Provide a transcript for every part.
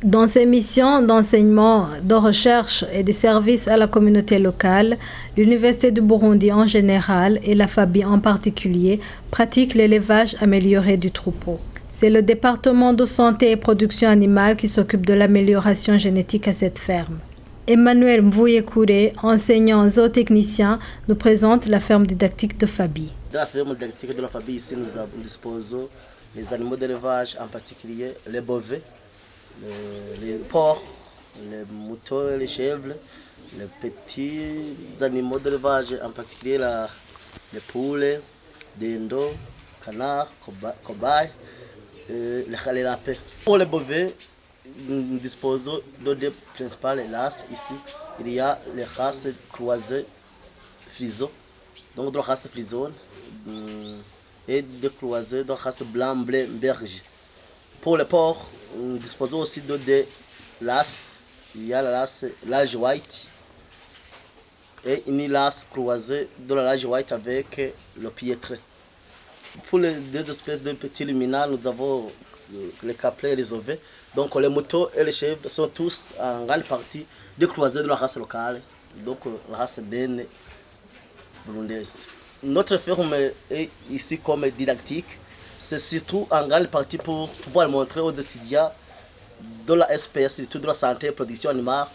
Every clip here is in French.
Dans ses missions d'enseignement, de recherche et de service à la communauté locale, l'Université du Burundi en général et la FABI en particulier pratiquent l'élevage amélioré du troupeau. C'est le département de santé et production animale qui s'occupe de l'amélioration génétique à cette ferme. Emmanuel Mvouyekouré, enseignant zootechnicien, nous présente la ferme didactique de FABI. Dans la ferme didactique de la FABI, ici, nous disposons des animaux d'élevage, en particulier les bovins, les porcs, les moutons et les chèvres, les petits animaux d'élevage, en particulier les poules, dindos, canards, cobayes, les lapins. Pour les bovins, nous disposons de deux principales races ici. Il y a les races croisées frisons, donc de la race frisonne, et des croisées de la race blanc, bleu, berger. Pour les porcs, nous disposons aussi de deux races. Il y a la race large white et une race croisée de la large white avec le piètre. Pour les deux espèces de petits ruminants, nous avons les caprins et les ovins. Donc les moutons et les chèvres sont tous en grande partie des croisés de la race locale, donc la race benne burundaise. Notre ferme est ici comme didactique. C'est surtout en grande partie pour pouvoir montrer aux étudiants de la SPS, surtout de la santé et production animale,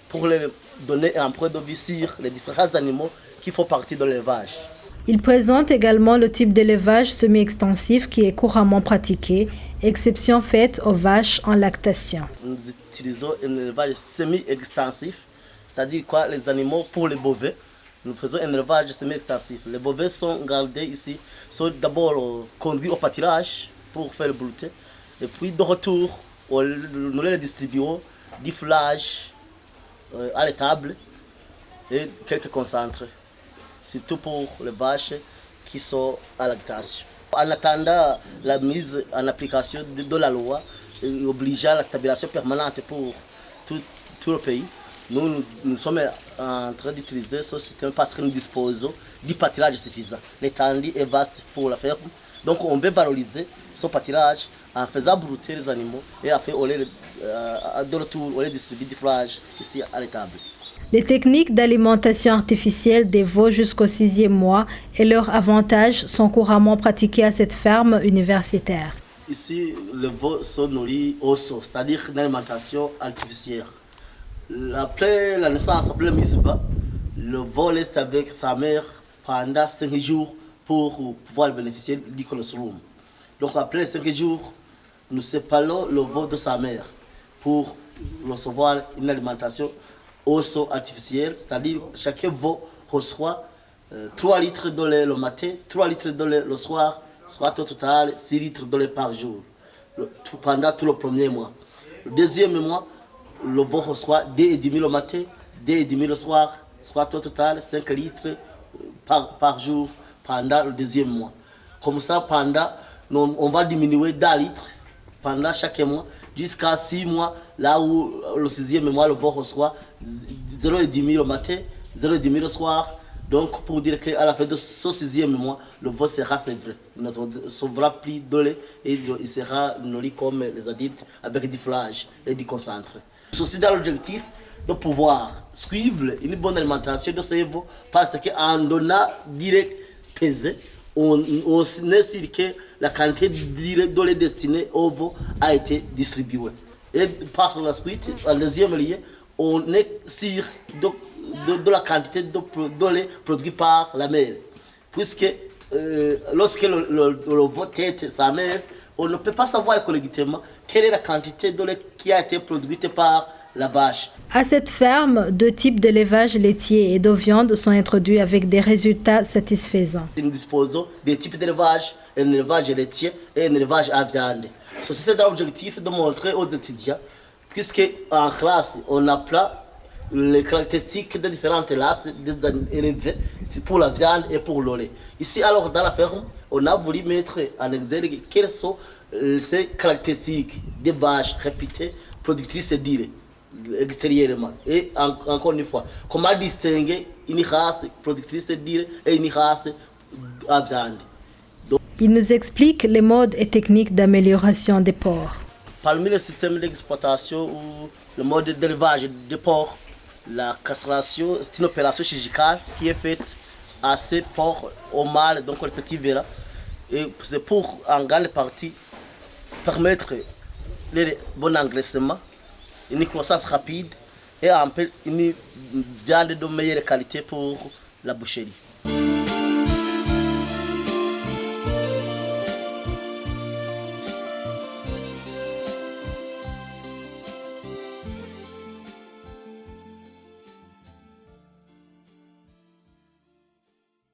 pour leur donner un point de vue sur les différents animaux qui font partie de l'élevage. Il présente également le type d'élevage semi-extensif qui est couramment pratiqué, exception faite aux vaches en lactation. Nous utilisons un élevage semi-extensif, c'est-à-dire quoi, les animaux pour les bovins. Nous faisons un élevage semi-extensif. Les bovins sont gardés ici, sont d'abord conduits au pâturage pour faire le brouter. Et puis de retour, nous les distribuons du fourrage à l'étable et quelques concentrés. Surtout pour les vaches qui sont à lactation. En attendant la mise en application de la loi obligeant la stabilisation permanente pour tout le pays, nous sommes en train d'utiliser ce système parce que nous disposons du pâturage suffisant. L'étendue est vaste pour la ferme, donc on veut valoriser ce pâturage en faisant brouter les animaux et à faire de retour, on les distribue du fourrage ici à l'étable. Les techniques d'alimentation artificielle des veaux jusqu'au 6e mois et leurs avantages sont couramment pratiqués à cette ferme universitaire. Ici, les veaux sont nourris au sol, c'est-à-dire une alimentation artificielle. Après la naissance, après le misba, le veau reste avec sa mère pendant 5 jours pour pouvoir bénéficier du colostrum. Donc après les 5 jours, nous séparons le veau de sa mère pour recevoir une alimentation au sol artificiel, c'est-à-dire chaque veau reçoit 3 litres de lait le matin, 3 litres de lait le soir, soit au total 6 litres de lait par jour, pendant tout le premier mois. Le deuxième mois, le veau reçoit 2,5 le matin, 2,5 le soir, soit au total 5 litres par jour pendant le deuxième mois. Comme ça, on va diminuer d'1 litre pendant chaque mois jusqu'à 6 mois, là où le 6e mois, le veau reçoit 0,5 le matin, 0,5 le soir. Donc, pour dire qu'à la fin de ce 6e mois, le veau sera sévré. Il ne sauvera plus de lait et il sera nourri comme les adultes avec du fourrage et du concentré. C'est aussi dans l'objectif de pouvoir suivre une bonne alimentation de ces veaux parce qu'en donnant direct pesé, on est sûr que la quantité de lait destinée aux veaux a été distribuée. Et par la suite, en deuxième lieu, on est sûr de la quantité de lait produit par la mère. Puisque lorsque le veau tète sa mère, on ne peut pas savoir collectivement quelle est la quantité de lait qui a été produite par la vache. À cette ferme, 2 types d'élevage laitier et de viande sont introduits avec des résultats satisfaisants. Nous disposons des types d'élevage, un élevage laitier et un élevage à viande. C'est l'objectif de montrer aux étudiants, puisque en classe, on apprend les caractéristiques des différentes races élevées pour la viande et pour le lait. Ici, alors, dans la ferme, on a voulu mettre en exergue quelles sont ces caractéristiques des vaches réputées productrices de lait extérieurement. Et encore une fois, comment distinguer une race productrice de lait et une race à viande. Il nous explique les modes et techniques d'amélioration des porcs. Parmi les systèmes d'exploitation ou le mode d'élevage des porcs, la castration, c'est une opération chirurgicale qui est faite à ces porcs au mâle, donc le petit verra. Et c'est pour, en grande partie, permettre le bon engraissement, une croissance rapide et une viande de meilleure qualité pour la boucherie.